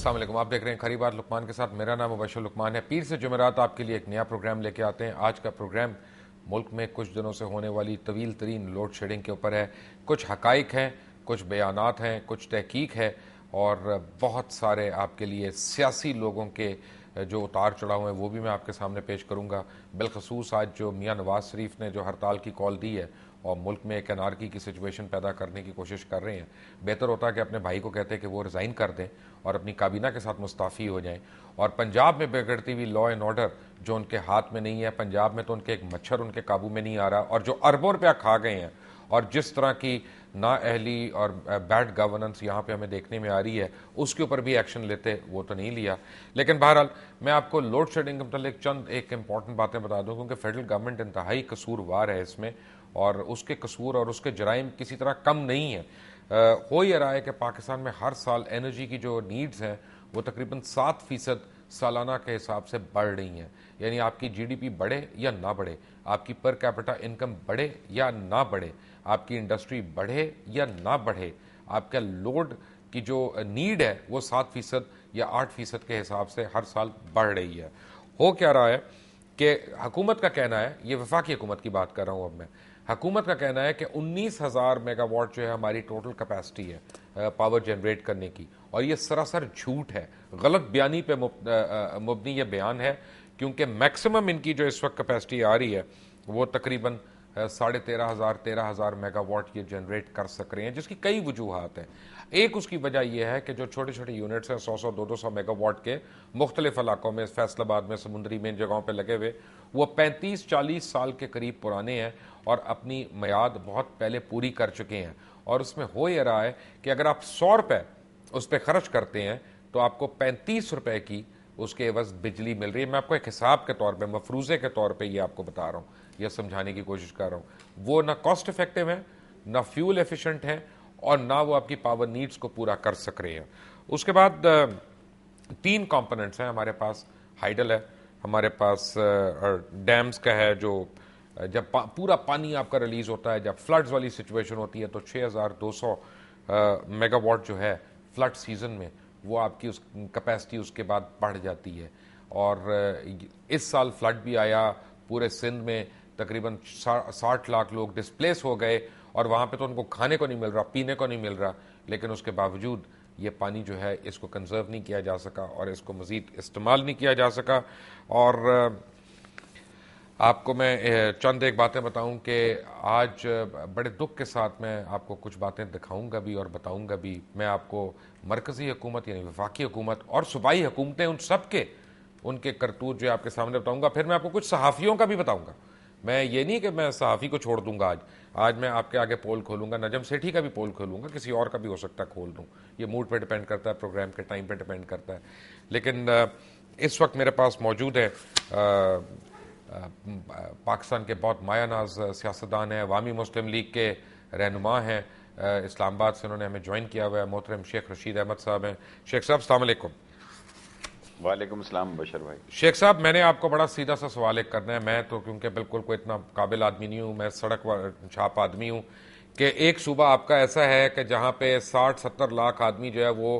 السلام علیکم، آپ دیکھ رہے ہیں کھری بات لقمان کے ساتھ. میرا نام مبشر لقمان ہے. پیر سے جمعرات آپ کے لیے ایک نیا پروگرام لے کے آتے ہیں. آج کا پروگرام ملک میں کچھ دنوں سے ہونے والی طویل ترین لوڈ شیڈنگ کے اوپر ہے. کچھ حقائق ہیں، کچھ بیانات ہیں، کچھ تحقیق ہے اور بہت سارے آپ کے لیے سیاسی لوگوں کے جو اتار چڑھاؤ ہیں وہ بھی میں آپ کے سامنے پیش کروں گا. بالخصوص آج جو میاں نواز شریف نے جو ہڑتال کی کال دی ہے اور ملک میں ایک انارکی کی سچویشن پیدا کرنے کی کوشش کر رہے ہیں، بہتر ہوتا ہے کہ اپنے بھائی کو کہتے ہیں کہ وہ ریزائن کر دیں اور اپنی کابینہ کے ساتھ مستعفی ہو جائیں. اور پنجاب میں بگڑتی ہوئی لا اینڈ آرڈر جو ان کے ہاتھ میں نہیں ہے، پنجاب میں تو ان کے ایک مچھر ان کے قابو میں نہیں آ رہا، اور جو اربوں روپیہ کھا گئے ہیں اور جس طرح کی نااہلی اور بیڈ گورننس یہاں پہ ہمیں دیکھنے میں آ رہی ہے، اس کے اوپر بھی ایکشن لیتے وہ تو نہیں لیا. لیکن بہرحال میں آپ کو لوڈ شیڈنگ کے متعلق چند ایک امپورٹنٹ باتیں بتا دوں، کیونکہ فیڈرل گورنمنٹ انتہائی قصوروار ہے اس میں، اور اس کے قصور اور اس کے جرائم کسی طرح کم نہیں ہیں. ہو یہ رہا ہے کہ پاکستان میں ہر سال انرجی کی جو نیڈز ہیں وہ تقریباً 7% سالانہ کے حساب سے بڑھ رہی ہیں. یعنی آپ کی جی ڈی پی بڑھے یا نہ بڑھے، آپ کی پر کیپٹا انکم بڑھے یا نہ بڑھے، آپ کی انڈسٹری بڑھے یا نہ بڑھے، آپ کا لوڈ کی جو نیڈ ہے وہ 7% یا 8% کے حساب سے ہر سال بڑھ رہی ہے. ہو کیا رہا ہے کہ حکومت کا کہنا ہے، یہ وفاقی حکومت کی بات کر رہا ہوں اب میں، حکومت کا کہنا ہے کہ 19,000 میگا واٹ جو ہے ہماری ٹوٹل کیپیسٹی ہے پاور جنریٹ کرنے کی، اور یہ سراسر جھوٹ ہے، غلط بیانی پہ مبنی یہ بیان ہے. کیونکہ میکسیمم ان کی جو اس وقت کیپیسٹی آ رہی ہے وہ تقریباً 13,500 میگا واٹ یہ جنریٹ کر سک رہے ہیں، جس کی کئی وجوہات ہیں. ایک اس کی وجہ یہ ہے کہ جو چھوٹے چھوٹے یونٹس ہیں 100 200 میگا واٹ کے مختلف علاقوں میں، فیصل آباد میں، سمندری میں، ان جگہوں پہ لگے ہوئے، وہ 35-40 سال کے قریب پرانے ہیں اور اپنی میعاد بہت پہلے پوری کر چکے ہیں. اور اس میں ہو یہ رہا ہے کہ اگر آپ 100 روپے اس پہ خرچ کرتے ہیں تو آپ کو 35 روپے کی اس کے عوض بجلی مل رہی ہے. میں آپ کو ایک حساب کے طور پہ، مفروضے کے طور پہ یہ آپ کو بتا رہا ہوں، یہ سمجھانے کی کوشش کر رہا ہوں. وہ نہ کاسٹ افیکٹو ہے، نہ فیول ایفیشنٹ ہے، اور نہ وہ آپ کی پاور نیڈز کو پورا کر سک رہے ہیں. اس کے بعد 3 کمپوننٹس ہیں ہمارے پاس. ہائیڈل ہے ہمارے پاس، ڈیمز کا ہے، جو جب پورا پانی آپ کا ریلیز ہوتا ہے، جب فلڈز والی سچویشن ہوتی ہے تو 6,200 میگا واٹ جو ہے فلڈ سیزن میں وہ آپ کی اس کیپیسٹی اس کے بعد بڑھ جاتی ہے. اور اس سال فلڈ بھی آیا پورے سندھ میں، تقریباً 60 لاکھ لوگ ڈسپلیس ہو گئے، اور وہاں پہ تو ان کو کھانے کو نہیں مل رہا، پینے کو نہیں مل رہا، لیکن اس کے باوجود یہ پانی جو ہے اس کو کنزرو نہیں کیا جا سکا اور اس کو مزید استعمال نہیں کیا جا سکا. اور آپ کو میں چند ایک باتیں بتاؤں کہ آج بڑے دکھ کے ساتھ میں آپ کو کچھ باتیں دکھاؤں گا بھی اور بتاؤں گا بھی. میں آپ کو مرکزی حکومت یعنی وفاقی حکومت اور صوبائی حکومتیں ان سب کے ان کے کرتوت جو آپ کے سامنے بتاؤں گا. پھر میں آپ کو کچھ صحافیوں کا بھی بتاؤں گا. میں یہ نہیں کہ میں صحافی کو چھوڑ دوں گا. آج میں آپ کے آگے پول کھولوں گا، نجم سیٹھی کا بھی پول کھولوں گا، کسی اور کا بھی ہو سکتا ہے کھول دوں. یہ موڈ پہ ڈیپینڈ کرتا ہے، پروگرام کے ٹائم پہ ڈیپینڈ کرتا ہے. لیکن اس وقت میرے پاس موجود ہے پاکستان کے بہت مایہ ناز سیاستدان ہیں، عوامی مسلم لیگ کے رہنما ہیں، اسلام آباد سے انہوں نے ہمیں جوائن کیا ہوا ہے. محترم شیخ رشید احمد صاحب ہیں. شیخ صاحب السلام علیکم. وعلیکم السلام بشر بھائی. شیخ صاحب، میں نے آپ کو بڑا سیدھا سا سوال ایک کرنا ہے. میں تو کیونکہ بالکل کوئی اتنا قابل آدمی نہیں ہوں، میں سڑک چھاپ آدمی ہوں، کہ ایک صوبہ آپ کا ایسا ہے کہ جہاں پہ 60-70 لاکھ آدمی جو ہے وہ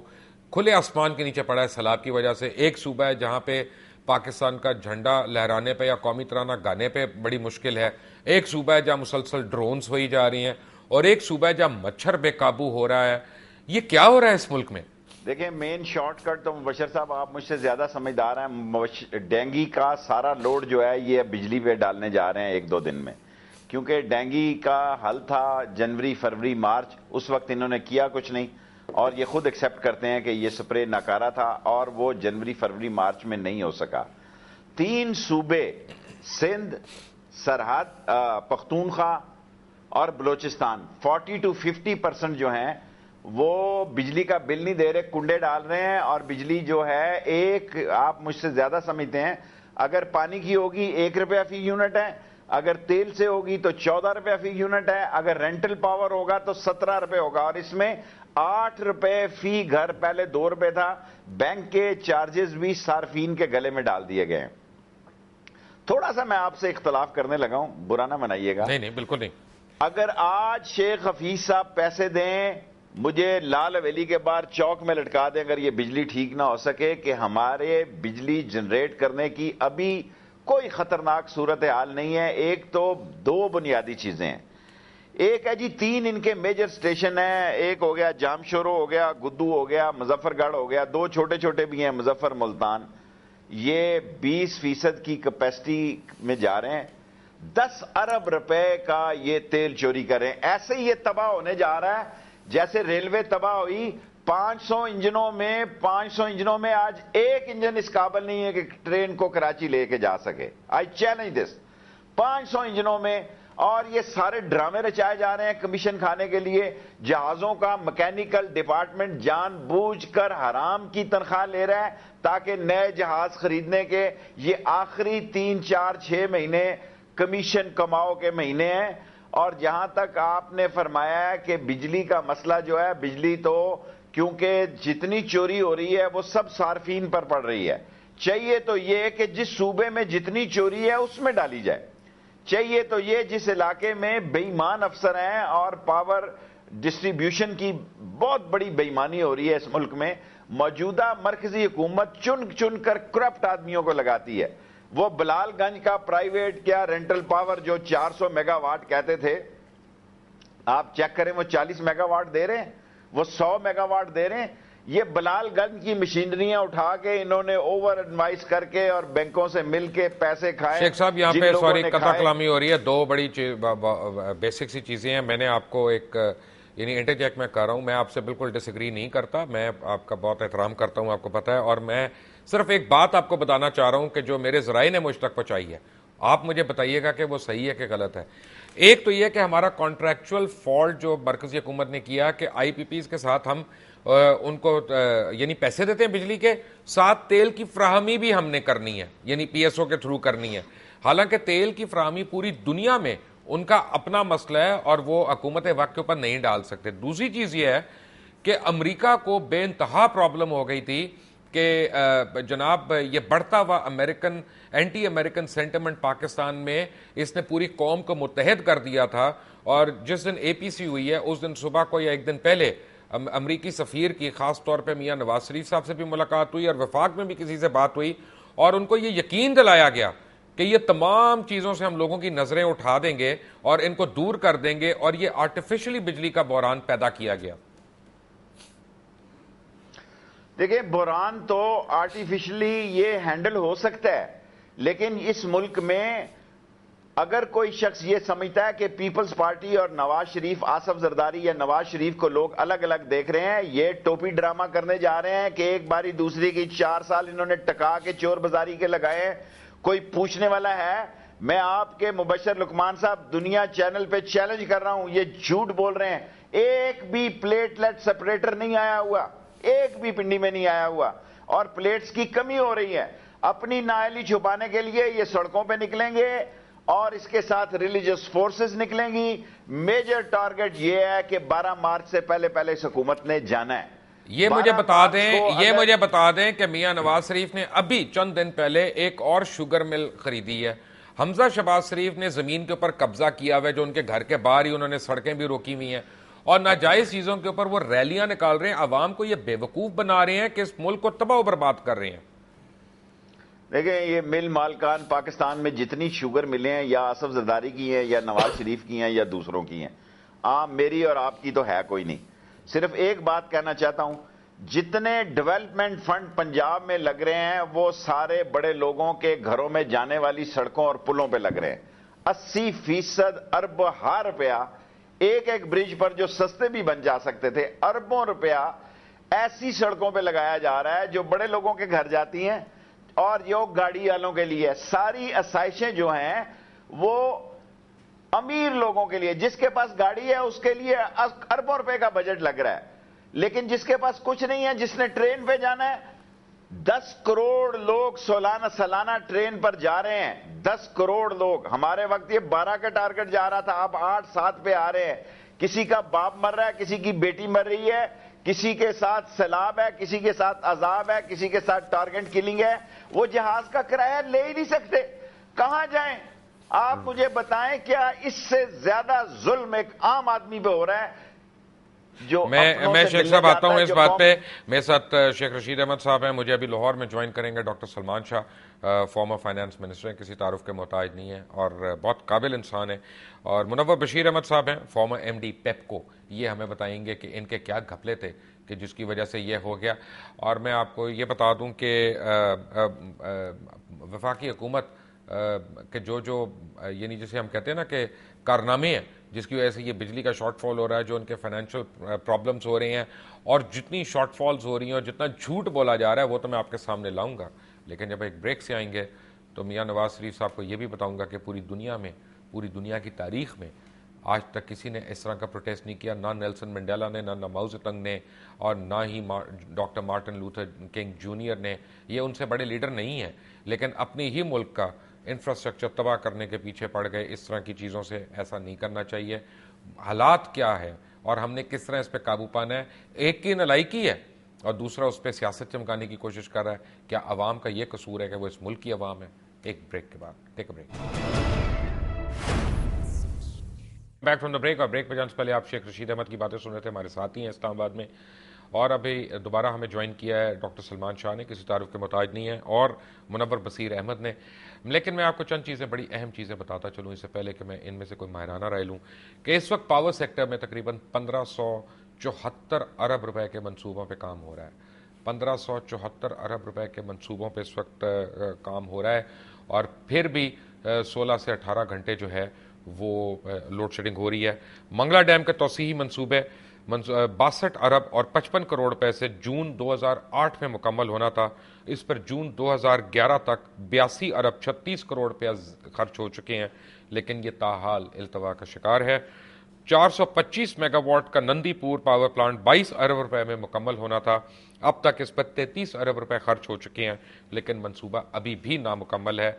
کھلے آسمان کے نیچے پڑا ہے سیلاب کی وجہ سے. ایک صوبہ ہے جہاں پہ پاکستان کا جھنڈا لہرانے پہ یا قومی ترانہ گانے پہ بڑی مشکل ہے. ایک صوبہ ہے جہاں مسلسل ڈرونز ہوئی جا رہی ہیں، اور ایک صوبہ ہے جہاں مچھر بے قابو ہو رہا ہے. یہ کیا ہو رہا ہے اس ملک میں؟ دیکھیں، مین شارٹ کٹ تو مبشر صاحب آپ مجھ سے زیادہ سمجھدار ہیں. ڈینگی کا سارا لوڈ جو ہے یہ بجلی پہ ڈالنے جا رہے ہیں 1-2 دن میں، کیونکہ ڈینگی کا حل تھا جنوری، فروری، مارچ، اس وقت انہوں نے کیا کچھ نہیں، اور یہ خود ایکسیپٹ کرتے ہیں کہ یہ سپرے ناکارہ تھا اور وہ جنوری، فروری، مارچ میں نہیں ہو سکا. 3 صوبے سندھ، سرحد، پختونخوا اور بلوچستان 40-50% جو ہیں وہ بجلی کا بل نہیں دے رہے، کنڈے ڈال رہے ہیں. اور بجلی جو ہے ایک، آپ مجھ سے زیادہ سمجھتے ہیں، اگر پانی کی ہوگی 1 روپیہ فی یونٹ ہے، اگر تیل سے ہوگی تو 14 روپیہ فی یونٹ ہے، اگر رینٹل پاور ہوگا تو 17 روپے ہوگا، اور اس میں 8 روپے فی گھر، پہلے 2 روپے تھا. بینک کے چارجز بھی صارفین کے گلے میں ڈال دیے گئے. تھوڑا سا میں آپ سے اختلاف کرنے لگا ہوں، برا نہ منائیے گا. نہیں بالکل نہیں. اگر آج شیخ حفیظ صاحب پیسے دیں مجھے لال حویلی کے باہر چوک میں لٹکا دیں اگر یہ بجلی ٹھیک نہ ہو سکے کہ ہمارے بجلی جنریٹ کرنے کی ابھی کوئی خطرناک صورتحال نہیں ہے. ایک تو دو بنیادی چیزیں ہیں. ایک ہے جی 3 ان کے میجر سٹیشن ہیں. ایک ہو گیا جام شورو ہو گیا, گدو ہو گیا, مظفر گڑھ ہو گیا. 2 چھوٹے چھوٹے بھی ہیں, مظفر ملتان. یہ 20% کی کیپیسٹی میں جا رہے ہیں. 10 ارب روپے کا یہ تیل چوری کریں. ایسے ہی یہ تباہ ہونے جا رہا ہے جیسے ریلوے تباہ ہوئی. 500 انجنوں میں آج ایک انجن اس قابل نہیں ہے کہ ٹرین کو کراچی لے کے جا سکے. آئی چیلنج دس. 500 انجنوں میں, اور یہ سارے ڈرامے رچائے جا رہے ہیں کمیشن کھانے کے لیے. جہازوں کا میکینیکل ڈپارٹمنٹ جان بوجھ کر حرام کی تنخواہ لے رہا ہے تاکہ نئے جہاز خریدنے کے یہ آخری 3 4 6 مہینے کمیشن کماؤ کے مہینے ہیں. اور جہاں تک آپ نے فرمایا ہے کہ بجلی کا مسئلہ جو ہے, بجلی تو کیونکہ جتنی چوری ہو رہی ہے وہ سب صارفین پر پڑ رہی ہے. چاہیے تو یہ کہ جس صوبے میں جتنی چوری ہے اس میں ڈالی جائے. چاہیے تو یہ جس علاقے میں بے ایمان افسر ہیں اور پاور ڈسٹریبیوشن کی بہت بڑی بے ایمانی ہو رہی ہے اس ملک میں, موجودہ مرکزی حکومت چن کر کرپٹ آدمیوں کو لگاتی ہے. وہ بلال گنج کا پرائیویٹ کیا رینٹل پاور جو 400 میگا واٹ کہتے تھے, آپ چیک کریں وہ 40 میگا واٹ دے رہے ہیں, وہ 100 میگا واٹ دے رہے ہیں. یہ بلال گنج کی مشینریاں اٹھا کے انہوں نے اوور ایڈوائز کر کے اور بینکوں سے مل کے پیسے کھائے. شیخ صاحب یہاں پہ سوری قطع کلامی ہو رہی ہے. 2 بڑی بیسک سی چیزیں ہیں. میں نے آپ کو ایک یعنی انٹرجیکٹ میں کر رہا ہوں, میں آپ سے بالکل ڈس ایگری نہیں کرتا, میں آپ کا بہت احترام کرتا ہوں, آپ کو پتہ ہے. اور میں صرف ایک بات آپ کو بتانا چاہ رہا ہوں کہ جو میرے ذرائع نے مجھ تک پہنچائی ہے, آپ مجھے بتائیے گا کہ وہ صحیح ہے کہ غلط ہے. ایک تو یہ کہ ہمارا کانٹریکچوئل فالٹ جو مرکزی حکومت نے کیا کہ آئی پی پیز کے ساتھ ہم ان کو یعنی پیسے دیتے ہیں بجلی کے ساتھ, تیل کی فراہمی بھی ہم نے کرنی ہے, یعنی پی ایس او کے تھرو کرنی ہے. حالانکہ تیل کی فراہمی پوری دنیا میں ان کا اپنا مسئلہ ہے اور وہ حکومت وقت کے اوپر نہیں ڈال سکتے. دوسری چیز یہ ہے کہ امریکہ کو بے انتہا پرابلم ہو گئی تھی کہ جناب یہ بڑھتا ہوا American anti American sentiment Pakistan میں اس نے پوری قوم کو متحد کر دیا تھا. اور جس دن اے پی سی ہوئی ہے اس دن صبح کو یا ایک دن پہلے امریکی سفیر کی خاص طور پہ میاں نواز شریف صاحب سے بھی ملاقات ہوئی اور وفاق میں بھی کسی سے بات ہوئی, اور ان کو یہ یقین دلایا گیا کہ یہ تمام چیزوں سے ہم لوگوں کی نظریں اٹھا دیں گے اور ان کو دور کر دیں گے, اور یہ آرٹیفیشلی بجلی کا بحران پیدا کیا گیا. دیکھیں بحران تو آرٹیفیشلی یہ ہینڈل ہو سکتا ہے, لیکن اس ملک میں اگر کوئی شخص یہ سمجھتا ہے کہ پیپلز پارٹی اور نواز شریف, آصف زرداری یا نواز شریف کو لوگ الگ الگ دیکھ رہے ہیں, یہ ٹوپی ڈرامہ کرنے جا رہے ہیں کہ ایک باری دوسری کی 4 سال انہوں نے ٹکا کے چور بازاری کے لگائے, کوئی پوچھنے والا ہے؟ میں آپ کے مبشر لقمان صاحب دنیا چینل پہ چیلنج کر رہا ہوں, یہ جھوٹ بول رہے ہیں. ایک بھی پلیٹلیٹ سپریٹر نہیں آیا ہوا, ایک بھی پنڈی میں نہیں آیا ہوا, اور پلیٹس کی کمی ہو رہی ہے. اپنی نااہلی چھپانے کے لیے یہ سڑکوں پہ نکلیں گے اور اس کے ساتھ ریلیجس فورسز نکلیں گی. میجر ٹارگٹ یہ ہے کہ 12 مارچ سے پہلے اس حکومت نے جانا ہے. یہ مجھے بتا دیں کہ میاں نواز شریف نے ابھی چند دن پہلے ایک اور شوگر مل خریدی ہے. حمزہ شہباز شریف نے زمین کے اوپر قبضہ کیا ہوا ہے, جو ان کے گھر کے باہر ہی انہوں نے سڑکیں بھی روکی ہوئی ہیں, اور ناجائز چیزوں کے اوپر وہ ریلیاں نکال رہے ہیں. عوام کو یہ بے وقوف بنا رہے ہیں کہ اس ملک کو تباہ و برباد کر رہے ہیں. دیکھیں یہ مل مالکان پاکستان میں جتنی شوگر ملیں ہیں یا آصف زرداری کی ہیں یا نواز شریف کی ہیں یا دوسروں کی ہیں, میری اور آپ کی تو ہے کوئی نہیں. صرف ایک بات کہنا چاہتا ہوں, جتنے ڈیولپمنٹ فنڈ پنجاب میں لگ رہے ہیں وہ سارے بڑے لوگوں کے گھروں میں جانے والی سڑکوں اور پلوں پہ لگ رہے ہیں. 80% اربوں روپیہ ایک برج پر جو سستے بھی بن جا سکتے تھے, اربوں روپیہ ایسی سڑکوں پہ لگایا جا رہا ہے جو بڑے لوگوں کے گھر جاتی ہیں اور جو گاڑی والوں کے لیے. ساری آسائشیں جو ہیں وہ امیر لوگوں کے لیے, جس کے پاس گاڑی ہے اس کے لیے اربوں روپے کا بجٹ لگ رہا ہے, لیکن جس کے پاس کچھ نہیں ہے, جس نے ٹرین پہ جانا ہے, 10 کروڑ لوگ سالانہ ٹرین پر جا رہے ہیں. 10 کروڑ لوگ. ہمارے وقت یہ 12 کا ٹارگٹ جا رہا تھا, اب 8-7 پہ آ رہے ہیں. کسی کا باپ مر رہا ہے, کسی کی بیٹی مر رہی ہے, کسی کے ساتھ سیلاب ہے, کسی کے ساتھ عذاب ہے, کسی کے ساتھ ٹارگٹ کلنگ ہے. وہ جہاز کا کرایہ لے ہی نہیں سکتے, کہاں جائیں؟ آپ مجھے بتائیں کیا اس سے زیادہ ظلم ایک عام آدمی پہ ہو رہا ہے؟ جو میں شیخ صاحب آتا ہوں اس بات پہ. میرے ساتھ شیخ رشید احمد صاحب ہیں, مجھے ابھی لاہور میں جوائن کریں گے. ڈاکٹر سلمان شاہ فارمر فائنانس منسٹر ہیں, کسی تعارف کے محتاج نہیں ہیں اور بہت قابل انسان ہیں. اور منور بشیر احمد صاحب ہیں, فارمر ایم ڈی پیپکو. یہ ہمیں بتائیں گے کہ ان کے کیا گھپلے تھے کہ جس کی وجہ سے یہ ہو گیا. اور میں آپ کو یہ بتا دوں کہ وفاقی حکومت کہ جو یعنی جسے ہم کہتے ہیں نا کہ کارنامے ہیں جس کی وجہ سے یہ بجلی کا شارٹ فال ہو رہا ہے, جو ان کے فائنینشیل پرابلمس ہو رہے ہیں اور جتنی شارٹ فالز ہو رہی ہیں اور جتنا جھوٹ بولا جا رہا ہے وہ تو میں آپ کے سامنے لاؤں گا. لیکن جب ایک بریک سے آئیں گے تو میاں نواز شریف صاحب کو یہ بھی بتاؤں گا کہ پوری دنیا کی تاریخ میں آج تک کسی نے اس طرح کا پروٹیسٹ نہیں کیا, نہ نیلسن منڈیلا نے, نہ ماؤ زیڈونگ نے, اور نہ ہی doctor Martin Luther King junior نے. یہ ان سے بڑے لیڈر نہیں ہیں لیکن اپنی ہی ملک کا انفراسٹرکچر تباہ کرنے کے پیچھے پڑ گئے. اس طرح کی چیزوں سے ایسا نہیں کرنا چاہیے. حالات کیا ہے اور ہم نے کس طرح اس پہ قابو پانا ہے, ایک کی نالائکی ہے اور دوسرا اس پہ سیاست چمکانے کی کوشش کر رہا ہے. کیا عوام کا یہ قصور ہے کہ وہ اس ملک کی عوام ہے؟ ایک بریک کے بعد, take a break. Back from the break. اور بریک پہ جانے سے پہلے آپ شیخ رشید احمد کی باتیں سن رہے تھے, ہمارے ساتھی ہیں اسلام آباد میں. اور ابھی دوبارہ ہمیں جوائن کیا ہے ڈاکٹر سلمان شاہ نے, کسی تعارف کے محتاج نہیں ہے, اور منور بصیر احمد نے. لیکن میں آپ کو چند چیزیں, بڑی اہم چیزیں بتاتا چلوں اس سے پہلے کہ میں ان میں سے کوئی ماہرانہ رائے لوں, کہ اس وقت پاور سیکٹر میں تقریباً 1574 ارب روپے کے منصوبوں پہ کام ہو رہا ہے. 1574 ارب روپے کے منصوبوں پہ اس وقت کام ہو رہا ہے, اور پھر بھی 16 سے 18 گھنٹے جو ہے وہ لوڈ شیڈنگ ہو رہی ہے. منگلا ڈیم کے توسیعی منصوبے 62 ارب اور 55 کروڑ روپے سے جون 2008 میں مکمل ہونا تھا. اس پر جون 2011 تک 82 ارب 36 کروڑ روپے خرچ ہو چکے ہیں, لیکن یہ تاحال التوا کا شکار ہے. 425 میگا واٹ کا نندی پور پاور پلانٹ 22 ارب روپے میں مکمل ہونا تھا. اب تک اس پر 33 ارب روپے خرچ ہو چکے ہیں, لیکن منصوبہ ابھی بھی نامکمل ہے.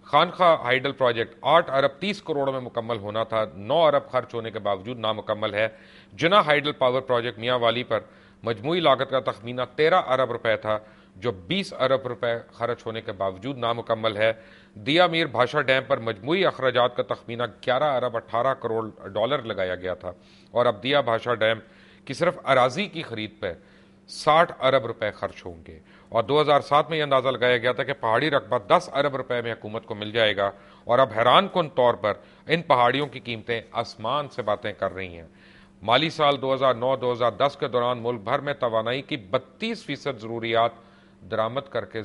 خانخواہ ہائیڈل پروجیکٹ 8 ارب 30 کروڑ میں مکمل ہونا تھا, 9 ارب خرچ ہونے کے باوجود نامکمل ہے. جنا ہائیڈل پاور پروجیکٹ میاں والی پر مجموعی لاگت کا تخمینہ 13 ارب روپے تھا, جو 20 ارب روپے خرچ ہونے کے باوجود نامکمل ہے. دیا میر بھاشا ڈیم پر مجموعی اخراجات کا تخمینہ 11 ارب 18 کروڑ ڈالر لگایا گیا تھا, اور اب دیا بھاشا ڈیم کی صرف اراضی کی خرید پہ 60 ارب روپے خرچ ہوں گے. اور 2007 میں یہ اندازہ لگایا گیا تھا کہ پہاڑی رقبہ 10 ارب روپے میں حکومت کو مل جائے گا, اور اب حیران کن طور پر ان پہاڑیوں کی قیمتیں آسمان سے باتیں کر رہی ہیں. مالی سال 2009-2010 کے دوران ملک بھر میں توانائی کی 32% ضروریات درآمد کر کے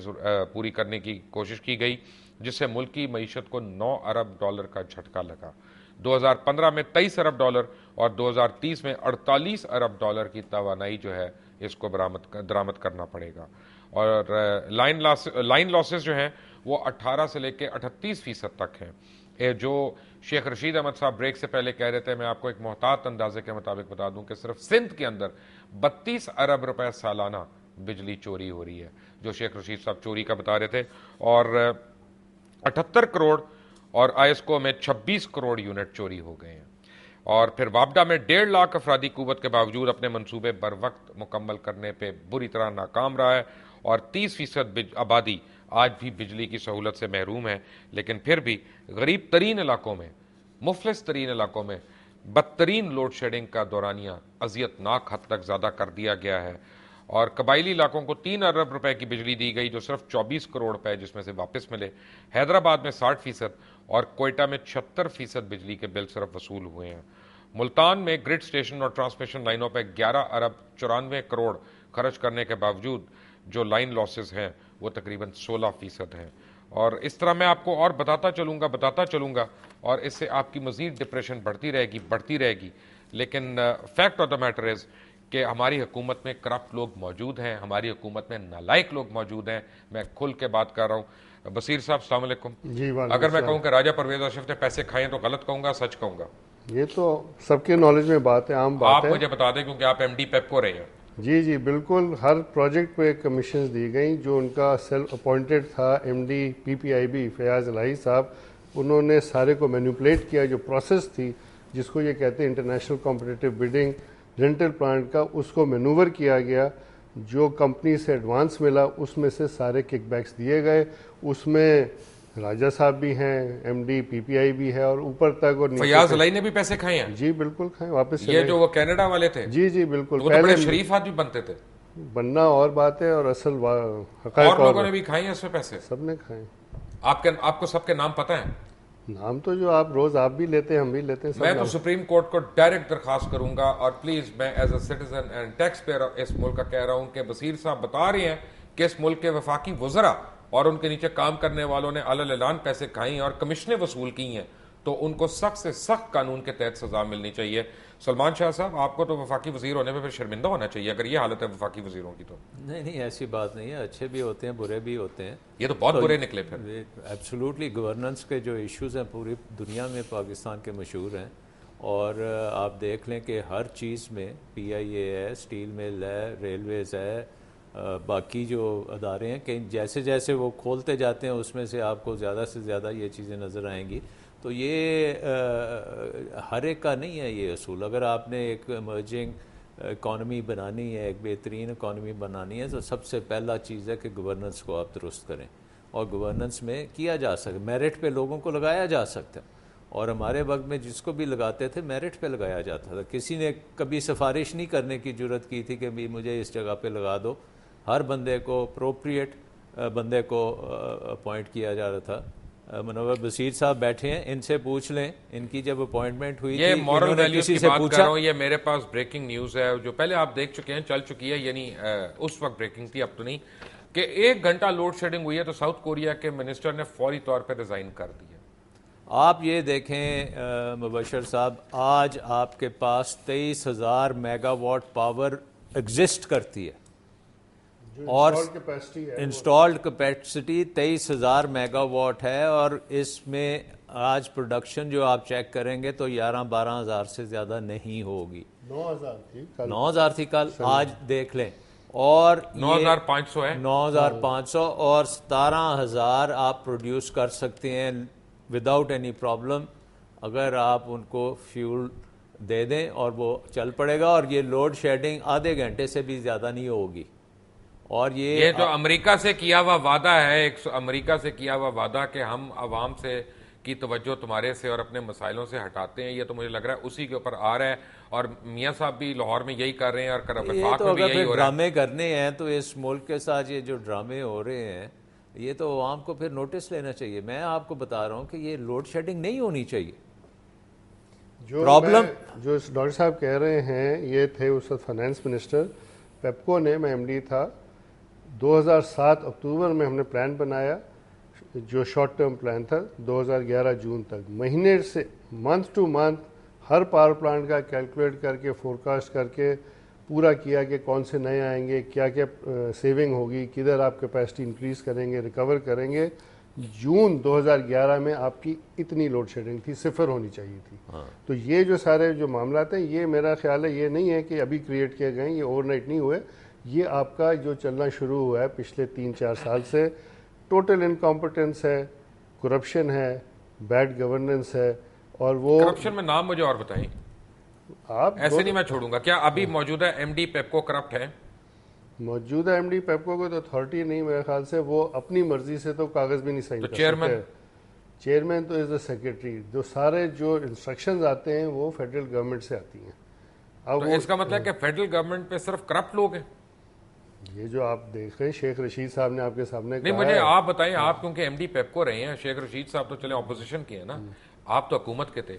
پوری کرنے کی کوشش کی گئی, جس سے ملک کی معیشت کو 9 ارب ڈالر کا جھٹکا لگا. 2015 میں 23 ارب ڈالر اور 2030 میں 48 ارب ڈالر کی توانائی جو ہے اس کو درآمد کرنا پڑے گا. اور لائن لاسز جو ہیں وہ 18 سے لے کے 38% تک ہیں. جو شیخ رشید احمد صاحب بریک سے پہلے کہہ رہے تھے, میں آپ کو ایک محتاط اندازے کے مطابق بتا دوں کہ صرف سندھ کے اندر 32 ارب روپے سالانہ بجلی چوری ہو رہی ہے, جو شیخ رشید صاحب چوری کا بتا رہے تھے. اور 78 کروڑ اور آئسکو میں 26 کروڑ یونٹ چوری ہو گئے ہیں. اور پھر وابڈا میں 1.5 لاکھ افرادی قوت کے باوجود اپنے منصوبے بر وقت مکمل کرنے پہ بری طرح ناکام رہا ہے, اور 30% آبادی آج بھی بجلی کی سہولت سے محروم ہے. لیکن پھر بھی غریب ترین علاقوں میں, مفلس ترین علاقوں میں بدترین لوڈ شیڈنگ کا دورانیہ اذیت ناک حد تک زیادہ کر دیا گیا ہے. اور قبائلی علاقوں کو 3 ارب روپے کی بجلی دی گئی, جو صرف 24 کروڑ روپے جس میں سے واپس ملے. حیدرآباد میں 60% اور کوئٹہ میں 76% بجلی کے بل صرف وصول ہوئے ہیں. ملتان میں گرڈ اسٹیشن اور ٹرانسمیشن لائنوں پہ 11 ارب 94 کروڑ خرچ کرنے کے باوجود جو لائن لاسز ہیں وہ تقریباً 16% ہیں. اور اس طرح میں آپ کو اور بتاتا چلوں گا, اور اس سے آپ کی مزید ڈپریشن بڑھتی رہے گی. لیکن fact of the matter is کہ ہماری حکومت میں کرپٹ لوگ موجود ہیں, ہماری حکومت میں نالائق لوگ موجود ہیں. میں کھل کے بات کر رہا ہوں. بصیر صاحب السلام علیکم. جی, اگر میں کہوں کہ راجہ پرویز اشرف نے پیسے کھائے تو غلط کہوں گا, سچ کہوں گا؟ یہ تو سب کے نالج میں بات ہے, عام بات ہے. آپ مجھے بتا دیں کیونکہ آپ ایم ڈی پیپکو رہے ہیں. جی بالکل. ہر پروجیکٹ پہ کمیشنز دی گئیں. جو ان کا سیلف اپوائنٹڈ تھا M D P P I B Fayyaz Elahi صاحب, انہوں نے سارے کو مینیپولیٹ کیا. جو پروسیس تھی جس کو یہ کہتے ہیں international competitive bidding rental plant کا, اس کو مینوور کیا گیا. جو کمپنی سے ایڈوانس ملا اس میں سے سارے کک بیکس دیے گئے. اس میں راجہ صاحب بھی ہیں, ایم ڈی پی پی آئی بھی ہے, اور اوپر تک اور فیاض علائی نے بھی پیسے کھائے ہیں. جی بالکل کھائیں, واپس یہ جو وہ کینیڈا والے تھے, جی جی بالکل, وہ تو بڑے شریف آدمی بنتے تھے. بننا اور بات ہے, اور اصل حقائق اور لوگوں نے بھی کھائے ہیں اس میں پیسے, سب نے کھائے. آپ کو سب کے نام پتہ ہیں؟ نام تو جو آپ روز آپ بھی لیتے ہیں, ہم بھی لیتے ہیں. میں تو سپریم کورٹ کو ڈائریکٹ درخواست کروں گا, اور پلیز میں as a citizen and tax payer اس ملک کا کہہ رہا ہوں کہ بصیر صاحب بتا رہے ہیں کہ اس ملک کے وفاقی وزراء اور ان کے نیچے کام کرنے والوں نے علل اعلان پیسے کھائے ہیں اور کمیشنیں وصول کی ہیں, تو ان کو سخت سے سخت قانون کے تحت سزا ملنی چاہیے. سلمان شاہ صاحب, آپ کو تو وفاقی وزیر ہونے میں پھر شرمندہ ہونا چاہیے اگر یہ حالت ہے وفاقی وزیروں کی. تو نہیں ایسی بات نہیں ہے, اچھے بھی ہوتے ہیں برے بھی ہوتے ہیں. یہ تو بہت برے نکلے پھر. ایبسولوٹلی گورننس کے جو ایشوز ہیں پوری دنیا میں پاکستان کے مشہور ہیں, اور آپ دیکھ لیں کہ ہر چیز میں پی آئی اے ہے, اسٹیل مل ہے, ریلویز ہے, باقی جو ادارے ہیں کہ جیسے جیسے وہ کھولتے جاتے ہیں اس میں سے آپ کو زیادہ سے زیادہ یہ چیزیں نظر آئیں گی. تو یہ ہر ایک کا نہیں ہے یہ اصول. اگر آپ نے ایک ایمرجنگ اکانومی بنانی ہے, ایک بہترین اکانومی بنانی ہے, تو سب سے پہلا چیز ہے کہ گورننس کو آپ درست کریں, اور گورننس میں کیا جا سکتا, میرٹ پہ لوگوں کو لگایا جا سکتا ہے. اور ہمارے وقت میں جس کو بھی لگاتے تھے میرٹ پہ لگایا جاتا تھا, کسی نے کبھی سفارش نہیں کرنے کی جرت کی تھی کہ بھی مجھے اس جگہ پہ لگا دو. ہر بندے کو اپروپریٹ بندے کو اپوائنٹ کیا جا رہا تھا. منور بصیر صاحب بیٹھے ہیں, ان سے پوچھ لیں, ان کی جب اپوائنٹمنٹ ہوئی یہ تھی مورل ویلیوز کی بات کر رہا ہوں. یہ میرے پاس بریکنگ نیوز ہے جو پہلے آپ دیکھ چکے ہیں, چل چکی ہے, یعنی اس وقت بریکنگ تھی, اب تو نہیں, کہ 1 گھنٹہ لوڈ شیڈنگ ہوئی ہے تو ساؤتھ کوریا کے منسٹر نے فوری طور پہ ریزائن کر دیا. آپ یہ دیکھیں مبشر صاحب, آج آپ کے پاس 23,000 میگا واٹ پاور ایگزسٹ کرتی ہے, اور انسٹالڈ کیپیسٹی 23,000 میگا واٹ ہے, اور اس میں آج پروڈکشن جو آپ چیک کریں گے تو 11-12 ہزار سے زیادہ نہیں ہوگی. 9,000 تھی کل, آج دیکھ لیں, اور 9,500 ہے, 9,500, اور 17,000 آپ پروڈیوس کر سکتے ہیں وداؤٹ اینی پرابلم اگر آپ ان کو فیول دے دیں, اور وہ چل پڑے گا. اور یہ لوڈ شیڈنگ آدھے گھنٹے سے بھی زیادہ نہیں ہوگی. اور یہ جو امریکہ سے کیا ہوا وعدہ ہے, امریکہ سے کیا ہوا وعدہ کہ ہم عوام سے کی توجہ تمہارے سے اور اپنے مسائلوں سے ہٹاتے ہیں, یہ تو مجھے لگ رہا ہے اسی کے اوپر آ رہا ہے. اور میاں صاحب بھی لاہور میں یہی کر رہے ہیں, اور وفاق میں بھی یہی ہو رہا ہے. ڈرامے کرنے ہیں تو اس ملک کے ساتھ یہ جو ڈرامے ہو رہے ہیں, یہ تو عوام کو پھر نوٹس لینا چاہیے. میں آپ کو بتا رہا ہوں کہ یہ لوڈ شیڈنگ نہیں ہونی چاہیے. پرابلم جو ڈاکٹر صاحب کہہ رہے ہیں, یہ تھے اس وقت فائنانس منسٹر پیپکو نے, میں ایم ڈی تھا. 2007 اکتوبر میں ہم نے پلان بنایا, جو شارٹ ٹرم پلان تھا 2011 جون تک, مہینے سے منتھ ٹو منتھ ہر پاور پلانٹ کا کیلکولیٹ کر کے فورکاسٹ کر کے پورا کیا کہ کون سے نئے آئیں گے, کیا کیا سیونگ ہوگی, کدھر آپ کیپیسٹی انکریز کریں گے, ریکور کریں گے. جون 2011 میں آپ کی اتنی لوڈ شیڈنگ تھی, 0 ہونی چاہیے تھی. تو یہ جو سارے جو معاملات ہیں, یہ میرا خیال ہے یہ نہیں ہے کہ ابھی کریٹ کیے گئے, یہ اوور نائٹ نہیں ہوئے. یہ آپ کا جو چلنا شروع ہوا ہے پچھلے 3-4 سال سے, ٹوٹل انکمپٹنس ہے, کرپشن ہے, بیڈ گورننس ہے. اور وہ کرپشن میں نام مجھے اور بتائیں, آپ ایسے نہیں میں چھوڑوں گا. کیا ابھی موجودہ ایم ڈی پیپکو کرپٹ ہے؟ موجودہ ایم ڈی پیپکو کو تو اتھارٹی نہیں, میرے خیال سے وہ اپنی مرضی سے تو کاغذ بھی نہیں سائن کر سکتے. چیئرمین تو از دا سیکرٹری. جو سارے جو انسٹرکشنز آتے ہیں وہ فیڈرل گورنمنٹ سے آتی ہیں. اب اس کا مطلب کہ فیڈرل گورنمنٹ پہ صرف کرپٹ لوگ ہیں؟ یہ جو آپ دیکھ رہے ہیں, شیخ رشید صاحب نے آپ کے سامنے نہیں, مجھے آپ بتائیں, آپ کیونکہ ایم ڈی پیپکو رہے ہیں, شیخ رشید صاحب تو چلے اپوزیشن کے ہیں نا, آپ تو حکومت کے تھے,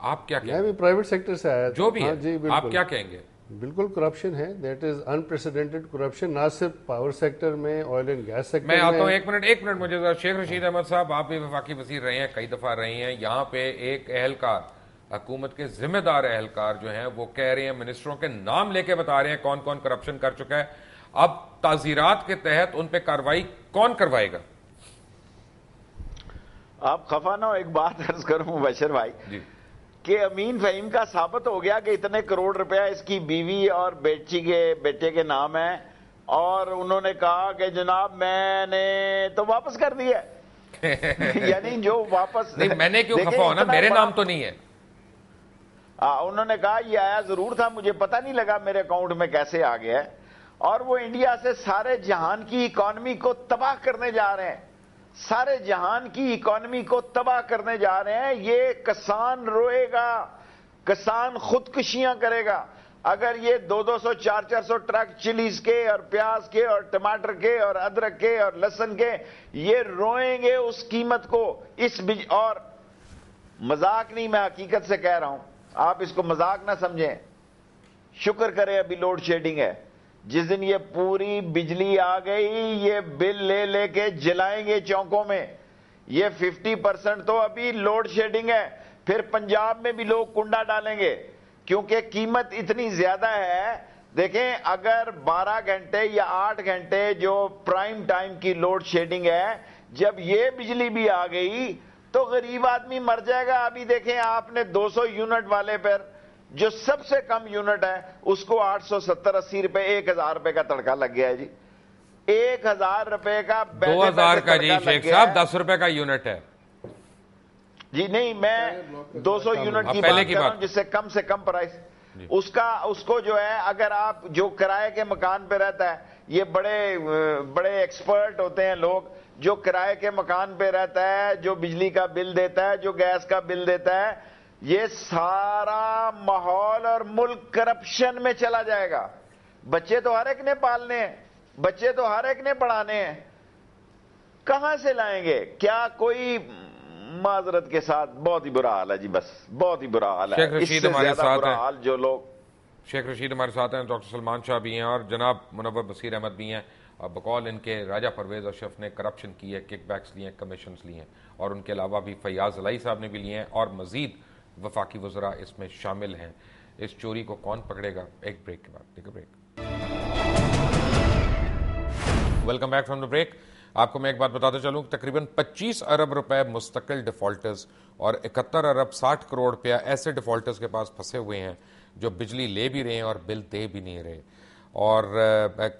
آپ کیا کہیں گے؟ میں بھی پرائیویٹ سیکٹر سے آیا تھا, جو بھی ہے, آپ کیا کہیں گے؟ بالکل کرپشن ہے, دیٹ از انپریسیڈنٹڈ کرپشن, نہ صرف پاور سیکٹر میں, آئل اینڈ گیس سیکٹر میں. میں آتا ہوں, ایک منٹ مجھے شیخ رشید احمد صاحب, آپ بھی وفاقی وزیر رہے ہیں, کئی دفعہ رہے ہیں. یہاں پہ ایک اہلکار, حکومت کے ذمہ دار اہلکار جو ہیں وہ کہہ رہے ہیں, منسٹروں کے نام لے کے بتا رہے ہیں کون کون کرپشن کر چکا ہے. اب تعزیرات کے تحت ان پہ کارروائی کون کروائے گا؟ آپ خفا نہ ہو, ایک بات عرض کروں بشر بھائی, جی, کہ امین فہیم کا ثابت ہو گیا کہ اتنے کروڑ روپیہ اس کی بیوی اور بیٹے کے نام ہے, اور انہوں نے کہا کہ جناب میں نے تو واپس کر دیا. یعنی جو واپس نہیں, میں نے کیوں خفا ہونا, میرے نام تو نہیں ہے. انہوں نے کہا یہ آیا ضرور تھا, مجھے پتہ نہیں لگا میرے اکاؤنٹ میں کیسے آ گیا ہے. اور وہ انڈیا سے سارے جہان کی اکانومی کو تباہ کرنے جا رہے ہیں. سارے جہان کی اکانومی کو تباہ کرنے جا رہے ہیں. یہ کسان روئے گا, کسان خودکشیاں کرے گا. اگر یہ 200 400 ٹرک چلیز کے اور پیاز کے اور ٹماٹر کے اور ادرک کے اور لہسن کے یہ روئیں گے اس قیمت کو. اور مذاق نہیں, میں حقیقت سے کہہ رہا ہوں, آپ اس کو مذاق نہ سمجھیں. شکر کریں ابھی لوڈ شیڈنگ ہے. جس دن یہ پوری بجلی آ گئی یہ بل لے لے کے جلائیں گے چوکوں میں. یہ 50% تو ابھی لوڈ شیڈنگ ہے. پھر پنجاب میں بھی لوگ کنڈا ڈالیں گے کیونکہ قیمت اتنی زیادہ ہے. دیکھیں اگر 12 گھنٹے یا 8 گھنٹے جو پرائم ٹائم کی لوڈ شیڈنگ ہے, جب یہ بجلی بھی آ گئی تو غریب آدمی مر جائے گا. ابھی دیکھیں آپ نے 200 یونٹ والے پر جو سب سے کم یونٹ ہے اس کو 870-80 روپے 1000 روپے کا تڑکا لگ گیا ہے جی. 1000 روپے کا 2000 کا جی شیخ صاحب 10 روپے کا یونٹ ہے جی. نہیں میں 200 یونٹ کی بات کر رہا ہوں جس سے کم پرائس. اس کو جو ہے اگر آپ جو کرائے کے مکان پہ رہتا ہے, یہ بڑے ایکسپرٹ ہوتے ہیں لوگ, جو کرائے کے مکان پہ رہتا ہے, جو بجلی کا بل دیتا ہے, جو گیس کا بل دیتا ہے, یہ سارا ماحول اور ملک کرپشن میں چلا جائے گا. بچے تو ہر ایک نے پالنے ہیں, بچے تو ہر ایک نے پڑھانے ہیں, کہاں سے لائیں گے؟ کیا کوئی معذرت کے ساتھ بہت ہی برا حال ہے جی, بس بہت ہی برا حال ہے. اس سے زیادہ برا حال جو لوگ. شیخ رشید ہمارے ساتھ ہیں, ڈاکٹر سلمان شاہ بھی ہیں اور جناب منور بصیر احمد بھی ہیں. اور بقول ان کے راجہ پرویز اشرف نے کرپشن کی ہے, کک بیکس لیے ہیں, کمیشنز لیے ہیں, اور ان کے علاوہ بھی فیاض علائی صاحب نے بھی لیے ہیں, اور مزید وفاقی وزراء اس میں شامل ہیں. اس چوری کو کون پکڑے گا؟ ایک بریک کے بعد. Take a break. Welcome back from the break. آپ کو میں ایک بات بتاتا چلوں, تقریباً 25 ارب روپے مستقل ڈیفالٹرز اور 71 ارب 60 کروڑ روپیہ ایسے ڈیفالٹرز کے پاس پھنسے ہوئے ہیں جو بجلی لے بھی رہے ہیں اور بل دے بھی نہیں رہے. اور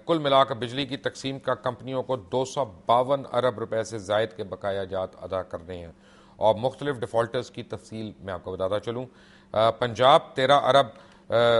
کل ملا کر بجلی کی تقسیم کا کمپنیوں کو 252 ارب روپے سے زائد کے بقایا جات ادا کرنے ہیں. اور مختلف ڈیفالٹرز کی تفصیل میں آپ کو بتاتا چلوں. پنجاب 13 ارب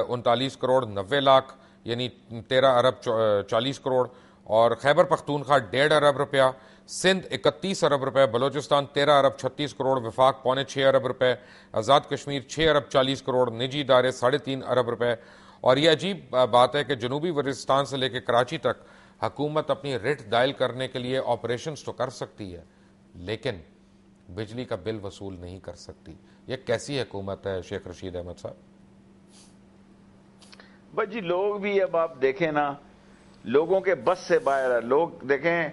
39 کروڑ 90 لاکھ یعنی 13 ارب 40 کروڑ, اور خیبر پختونخوا 1.5 ارب روپیہ, سندھ 31 ارب روپے, بلوچستان 13 ارب 36 کروڑ, وفاق 6.25 ارب روپے, آزاد کشمیر 6 ارب 40 کروڑ, نجی ادارے 3.5 ارب روپے. اور یہ عجیب بات ہے کہ جنوبی وزیرستان سے لے کے کراچی تک حکومت اپنی ریٹ دائل کرنے کے لیے آپریشنز تو کر سکتی ہے لیکن بجلی کا بل وصول نہیں کر سکتی. یہ کیسی حکومت ہے شیخ رشید احمد صاحب؟ بس جی لوگ بھی اب آپ دیکھیں نا, لوگوں کے بس سے باہر ہے. لوگ دیکھیں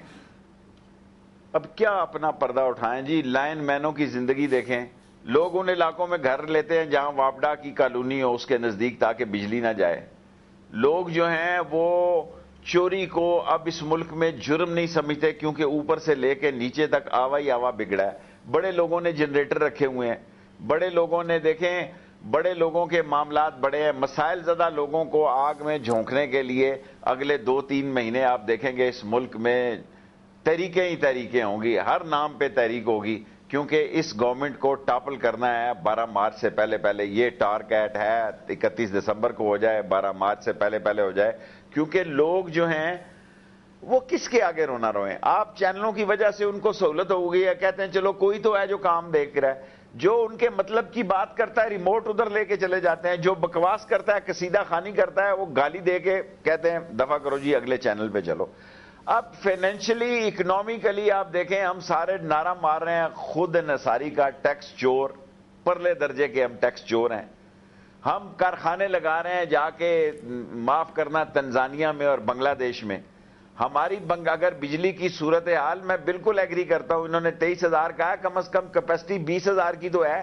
اب کیا اپنا پردہ اٹھائیں جی. لائن مینوں کی زندگی دیکھیں. لوگ ان علاقوں میں گھر لیتے ہیں جہاں واپڈا کی کالونی ہو اس کے نزدیک تاکہ بجلی نہ جائے. لوگ جو ہیں وہ چوری کو اب اس ملک میں جرم نہیں سمجھتے کیونکہ اوپر سے لے کے نیچے تک آوا ہی آوا بگڑا ہے. بڑے لوگوں نے جنریٹر رکھے ہوئے ہیں, بڑے لوگوں نے دیکھیں, بڑے لوگوں کے معاملات بڑے ہیں. مسائل زدہ لوگوں کو آگ میں جھونکنے کے لیے اگلے 2-3 مہینے آپ دیکھیں گے اس ملک میں تحریکیں ہی تحریکیں ہوں گی, ہر نام پہ تحریک ہوگی کیونکہ اس گورنمنٹ کو ٹاپل کرنا ہے 12 مارچ سے پہلے. یہ ٹارک ایٹ ہے 31 دسمبر کو ہو جائے, 12 مارچ سے پہلے ہو جائے, کیونکہ لوگ جو ہیں وہ کس کے آگے رونا روئیں. آپ چینلوں کی وجہ سے ان کو سہولت ہو گئی ہے, کہتے ہیں چلو کوئی تو ہے جو کام دیکھ رہا ہے. جو ان کے مطلب کی بات کرتا ہے ریموٹ ادھر لے کے چلے جاتے ہیں, جو بکواس کرتا ہے قصیدہ خوانی کرتا ہے وہ گالی دے کے کہتے ہیں دفع کرو جی اگلے چینل پہ چلو. اب فائنینشلی اکنامکلی آپ دیکھیں ہم سارے نعرہ مار رہے ہیں خود انحصاری کا ٹیکس چور, پرلے درجے کے ہم ٹیکس چور ہیں. ہم کارخانے لگا رہے ہیں جا کے معاف کرنا تنزانیہ میں اور بنگلہ دیش میں. ہماری اگر بجلی کی صورتحال میں بالکل ایگری کرتا ہوں, انہوں نے 23,000 کہا ہے, کم از کم کیپیسٹی 20,000 کی تو ہے.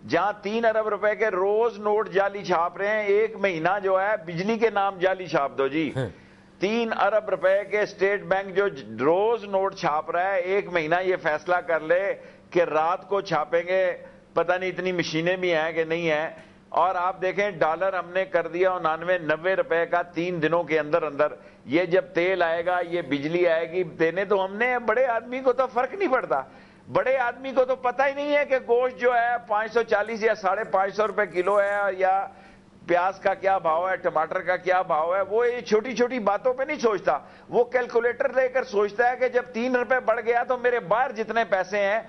جہاں 3 ارب روپے کے روز نوٹ جعلی چھاپ رہے ہیں, ایک مہینہ جو ہے بجلی کے نام جعلی چھاپ دو جی. 3 ارب روپے کے اسٹیٹ بینک جو روز نوٹ چھاپ رہا ہے, ایک مہینہ یہ فیصلہ کر لے کہ رات کو چھاپیں گے, پتہ نہیں اتنی مشینیں بھی ہیں کہ نہیں ہیں. اور آپ دیکھیں ڈالر ہم نے کر دیا 99-90 روپے کا 3 دنوں کے اندر. یہ جب تیل آئے گا, یہ بجلی آئے گی, دینے تو ہم نے. بڑے آدمی کو تو فرق نہیں پڑتا, بڑے آدمی کو تو پتہ ہی نہیں ہے کہ گوشت جو ہے 540 یا 550 روپے کلو ہے یا پیاز کا کیا بھاؤ ہے, ٹماٹر کا کیا بھاؤ ہے, وہ یہ چھوٹی چھوٹی باتوں پہ نہیں سوچتا. وہ کیلکولیٹر لے کر سوچتا ہے کہ جب 3 روپے بڑھ گیا تو میرے باہر جتنے پیسے ہیں,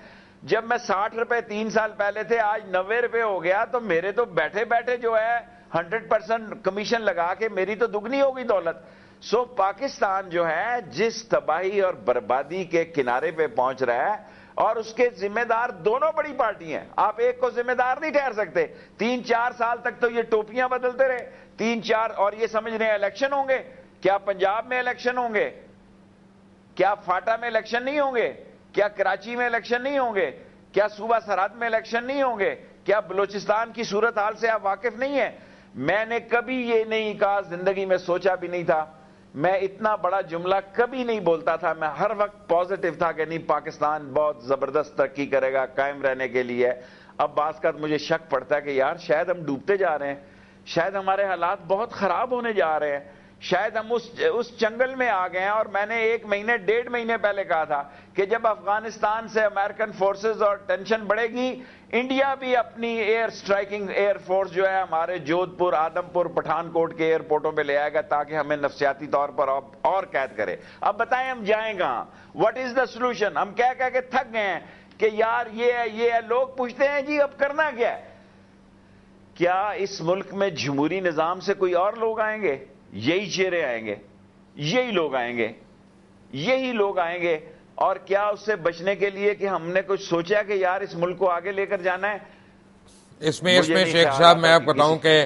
جب میں 60 روپے 3 سال پہلے تھے آج 90 روپے ہو گیا, تو میرے تو بیٹھے بیٹھے جو ہے 100% کمیشن لگا کے میری تو دگنی ہوگی دولت. سو پاکستان جو ہے جس تباہی اور بربادی کے کنارے پہ پہنچ رہا ہے, اور اس کے ذمہ دار دونوں بڑی پارٹی ہیں. آپ ایک کو ذمہ دار نہیں ٹھہر سکتے. 3-4 سال تک تو یہ ٹوپیاں بدلتے رہے, 3-4, اور یہ سمجھ رہے ہیں الیکشن ہوں گے. کیا پنجاب میں الیکشن ہوں گے؟ کیا فاٹا میں الیکشن نہیں ہوں گے؟ کیا کراچی میں الیکشن نہیں ہوں گے؟ کیا صوبہ سرحد میں الیکشن نہیں ہوں گے؟ کیا بلوچستان کی صورتحال سے آپ واقف نہیں ہیں؟ میں نے کبھی یہ نہیں کہا, زندگی میں سوچا بھی نہیں تھا, میں اتنا بڑا جملہ کبھی نہیں بولتا تھا. میں ہر وقت پازیٹیو تھا کہ نہیں پاکستان بہت زبردست ترقی کرے گا, قائم رہنے کے لیے. اب بعض کا مجھے شک پڑتا ہے کہ یار شاید ہم ڈوبتے جا رہے ہیں, شاید ہمارے حالات بہت خراب ہونے جا رہے ہیں, شاید ہم اس چنگل میں آ گئے ہیں. اور میں نے 1 مہینے 1.5 مہینے پہلے کہا تھا کہ جب افغانستان سے امریکن فورسز اور ٹینشن بڑھے گی, انڈیا بھی اپنی ایئر سٹرائکنگ ایئر فورس جو ہے ہمارے جودھ پور, آدم پور, پٹھان کوٹ کے ایئرپورٹوں پہ لے آئے گا تاکہ ہمیں نفسیاتی طور پر اور قید کرے. اب بتائیں ہم جائیں کہاں؟ What is the solution? ہم کہہ کے تھک گئے ہیں کہ یار یہ ہے یہ ہے. لوگ پوچھتے ہیں جی اب کرنا کیا ہے؟ کیا اس ملک میں جمہوری نظام سے کوئی اور لوگ آئیں گے؟ یہی چہرے آئیں گے, یہی لوگ آئیں گے, یہی لوگ آئیں گے. اور کیا اس سے بچنے کے لیے کہ ہم نے کچھ سوچا کہ یار اس ملک کو آگے لے کر جانا ہے؟ اس میں شیخ صاحب میں آپ بتاؤں کہ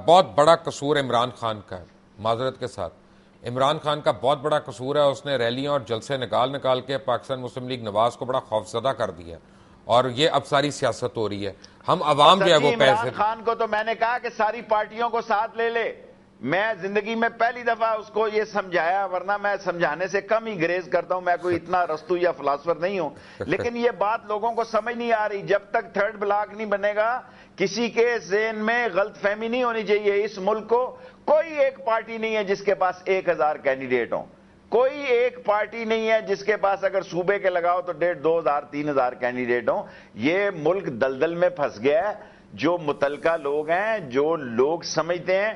بہت بڑا قصور عمران خان کا ہے. معذرت کے ساتھ عمران خان کا بہت بڑا قصور ہے. اس نے ریلیاں اور جلسے نکال کے پاکستان مسلم لیگ نواز کو بڑا خوفزدہ کر دیا, اور یہ اب ساری سیاست ہو رہی ہے. ہم عوام جو ہے وہ پیسے. عمران خان کو تو میں نے کہا کہ ساری پارٹیوں کو ساتھ لے لے. میں زندگی میں پہلی دفعہ اس کو یہ سمجھایا, ورنہ میں سمجھانے سے کم ہی گریز کرتا ہوں, میں کوئی اتنا رستو یا فلاسفر نہیں ہوں. لیکن یہ بات لوگوں کو سمجھ نہیں آ رہی. جب تک 3rd بلاک نہیں بنے گا, کسی کے ذہن میں غلط فہمی نہیں ہونی چاہیے. اس ملک کو کوئی ایک پارٹی نہیں ہے جس کے پاس 1000 کینڈیڈیٹ ہوں. کوئی ایک پارٹی نہیں ہے جس کے پاس اگر صوبے کے لگاؤ تو 1500 2000 کینڈیڈیٹ ہوں. یہ ملک دلدل میں پھنس گیا ہے. جو متعلقہ لوگ ہیں, جو لوگ سمجھتے ہیں,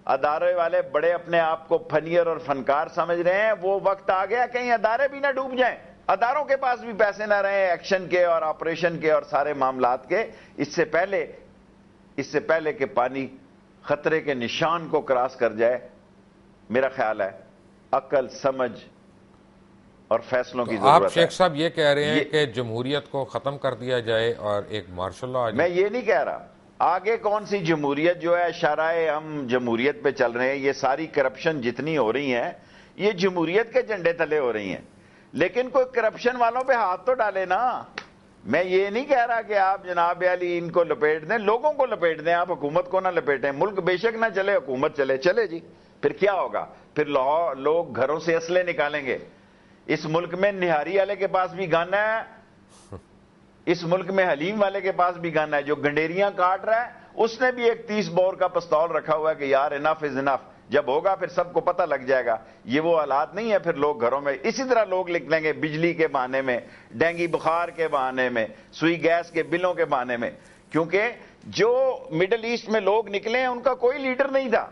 ادارے والے بڑے اپنے آپ کو فنیر اور فنکار سمجھ رہے ہیں, وہ وقت آ گیا کہیں ادارے بھی نہ ڈوب جائیں, اداروں کے پاس بھی پیسے نہ رہیں ایکشن کے اور آپریشن کے اور سارے معاملات کے. اس سے پہلے کہ پانی خطرے کے نشان کو کراس کر جائے, میرا خیال ہے عقل, سمجھ اور فیصلوں کی ضرورت ہے. آپ شیخ صاحب یہ کہہ رہے ہیں کہ جمہوریت کو ختم کر دیا جائے اور ایک مارشل لا آ جائے؟ میں یہ نہیں کہہ رہا. آگے کون سی جمہوریت جو ہے, شرائع ہم جمہوریت پہ چل رہے ہیں. یہ ساری کرپشن جتنی ہو رہی ہیں یہ جمہوریت کے جھنڈے تلے ہو رہی ہیں. لیکن کوئی کرپشن والوں پہ ہاتھ تو ڈالے نا. میں یہ نہیں کہہ رہا کہ آپ جناب علی ان کو لپیٹ دیں, لوگوں کو لپیٹ دیں, آپ حکومت کو نہ لپیٹیں. ملک بے شک نہ چلے, حکومت چلے جی. پھر کیا ہوگا؟ پھر لوگ گھروں سے اسلحے نکالیں گے. اس ملک میں نہاری والے کے پاس بھی گن ہے, اس ملک میں حلیم والے کے پاس بھی گن ہے. جو گنڈیریاں کاٹ رہا ہے اس نے بھی ایک 30 بور کا پستول رکھا ہوا ہے کہ یار انف از انف. جب ہوگا پھر سب کو پتہ لگ جائے گا. یہ وہ حالات نہیں ہے. پھر لوگ گھروں میں اسی طرح لوگ لکھ لیں گے, بجلی کے بہانے میں, ڈینگی بخار کے بہانے میں, سوئی گیس کے بلوں کے بہانے میں. کیونکہ جو مڈل ایسٹ میں لوگ نکلے ہیں ان کا کوئی لیڈر نہیں تھا,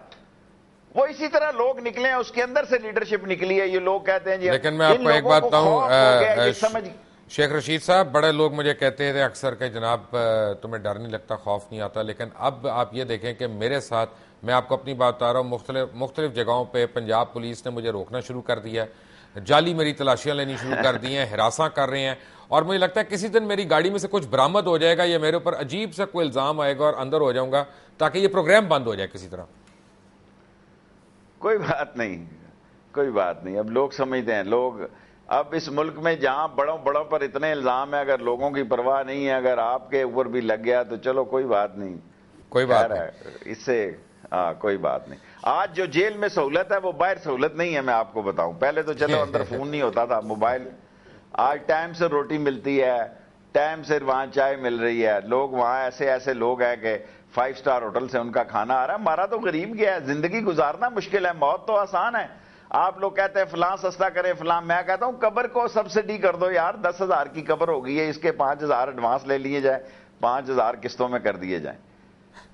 وہ اسی طرح لوگ نکلے ہیں, اس کے اندر سے لیڈرشپ نکلی ہے. یہ لوگ کہتے ہیں جی, لیکن میں آپ کو ایک بات بتاؤں سمجھ. شیخ رشید صاحب, بڑے لوگ مجھے کہتے تھے اکثر کہ جناب تمہیں ڈر نہیں لگتا, خوف نہیں آتا. لیکن اب آپ یہ دیکھیں کہ میرے ساتھ, میں آپ کو اپنی بات بتا رہا ہوں, مختلف جگہوں پہ پنجاب پولیس نے مجھے روکنا شروع کر دیا ہے, جعلی میری تلاشیاں لینی شروع کر دی ہیں, ہراساں کر رہے ہیں. اور مجھے لگتا ہے کسی دن میری گاڑی میں سے کچھ برآمد ہو جائے گا یا میرے اوپر عجیب سا کوئی الزام آئے گا اور اندر ہو جاؤں گا تاکہ یہ پروگرام بند ہو جائے کسی طرح. کوئی بات نہیں, کوئی بات نہیں. اب لوگ سمجھتے ہیں, لوگ اب اس ملک میں جہاں بڑوں پر اتنے الزام ہیں, اگر لوگوں کی پرواہ نہیں ہے, اگر آپ کے اوپر بھی لگ گیا تو چلو کوئی بات نہیں, کوئی بات نہیں, اس سے کوئی بات نہیں. آج جو جیل میں سہولت ہے وہ باہر سہولت نہیں ہے. میں آپ کو بتاؤں, پہلے تو چلو اندر فون نہیں ہوتا تھا, موبائل. آج ٹائم سے روٹی ملتی ہے, ٹائم سے وہاں چائے مل رہی ہے. لوگ وہاں ایسے لوگ ہیں کہ 5 اسٹار ہوٹل سے ان کا کھانا آ رہا ہے. ہمارا تو غریب گیا ہے, زندگی گزارنا مشکل ہے, موت تو آسان ہے. آپ لوگ کہتے ہیں فلاں سستا کریں فلاں, میں کہتا ہوں قبر کو سبسڈی کر دو یار. 10,000 کی قبر ہو گئی ہے, اس کے 5,000 ایڈوانس لے لیے جائے, 5,000 قسطوں میں کر دیے جائیں.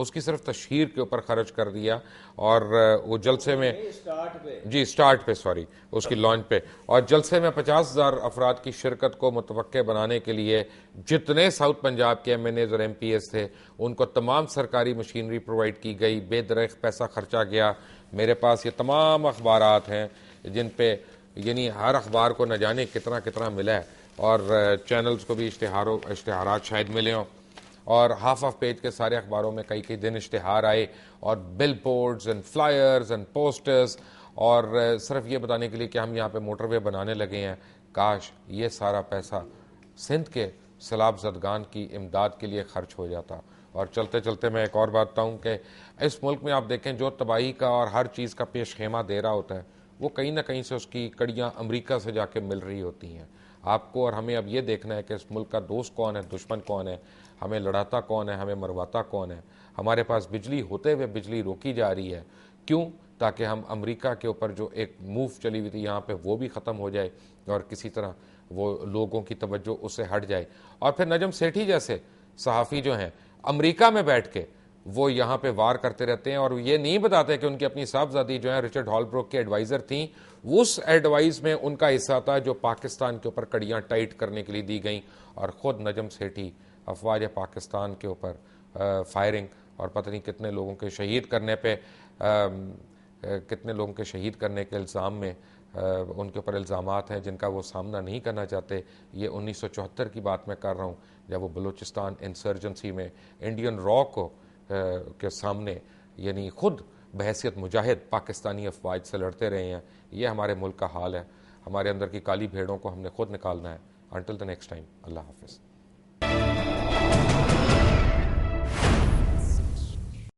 اس کی صرف تشہیر کے اوپر خرچ کر دیا، اور وہ جلسے میں سٹارٹ پہ سوری اس کی لانچ پہ، اور جلسے میں 50,000 افراد کی شرکت کو متوقع بنانے کے لیے جتنے ساؤتھ پنجاب کے ایم این ایز اور ایم پی ایس تھے ان کو تمام سرکاری مشینری پرووائڈ کی گئی، بے دریغ پیسہ خرچا گیا۔ میرے پاس یہ تمام اخبارات ہیں جن پہ یعنی ہر اخبار کو نہ جانے کتنا کتنا ملا ہے، اور چینلز کو بھی اشتہارات شاید ملے ہوں، اور ہاف آف پیج کے سارے اخباروں میں کئی کئی دن اشتہار آئے، اور billboards and flyers and posters, اور صرف یہ بتانے کے لیے کہ ہم یہاں پہ موٹر وے بنانے لگے ہیں۔ کاش یہ سارا پیسہ سندھ کے سیلاب زدگان کی امداد کے لیے خرچ ہو جاتا۔ اور چلتے چلتے میں ایک اور بات بتاؤں کہ اس ملک میں آپ دیکھیں جو تباہی کا اور ہر چیز کا پیش خیمہ دے رہا ہوتا ہے وہ کہیں نہ کہیں سے اس کی کڑیاں امریکہ سے جا کے مل رہی ہوتی ہیں۔ آپ کو اور ہمیں اب یہ دیکھنا ہے کہ اس ملک کا دوست کون ہے، دشمن کون ہے، ہمیں لڑاتا کون ہے، ہمیں مرواتا کون ہے۔ ہمارے پاس بجلی ہوتے ہوئے بجلی روکی جا رہی ہے، کیوں؟ تاکہ ہم امریکہ کے اوپر جو ایک موو چلی ہوئی تھی یہاں پہ وہ بھی ختم ہو جائے، اور کسی طرح وہ لوگوں کی توجہ اس سے ہٹ جائے۔ اور پھر نجم سیٹھی جیسے صحافی جو ہیں امریکہ میں بیٹھ کے وہ یہاں پہ وار کرتے رہتے ہیں، اور یہ نہیں بتاتے کہ ان کی اپنی صاحبزادی جو ہے رچرڈ ہالبروک کے ایڈوائزر تھیں، اس ایڈوائز میں ان کا حصہ تھا جو پاکستان کے اوپر کڑیاں ٹائٹ کرنے کے لیے دی گئیں، اور خود نجم سیٹھی افواج پاکستان کے اوپر فائرنگ اور پتہ نہیں کتنے لوگوں کے شہید کرنے پہ کتنے لوگوں کے شہید کرنے کے الزام میں ان کے اوپر الزامات ہیں جن کا وہ سامنا نہیں کرنا چاہتے۔ یہ 1974 کی بات میں کر رہا ہوں جب وہ بلوچستان انسرجنسی میں انڈین را کو کے سامنے یعنی خود بحیثیت مجاہد پاکستانی افواج سے لڑتے رہے ہیں۔ یہ ہمارے ملک کا حال ہے، ہمارے اندر کی کالی بھیڑوں کو ہم نے خود نکالنا ہے۔ انٹل دی نیکسٹ ٹائم، اللہ حافظ۔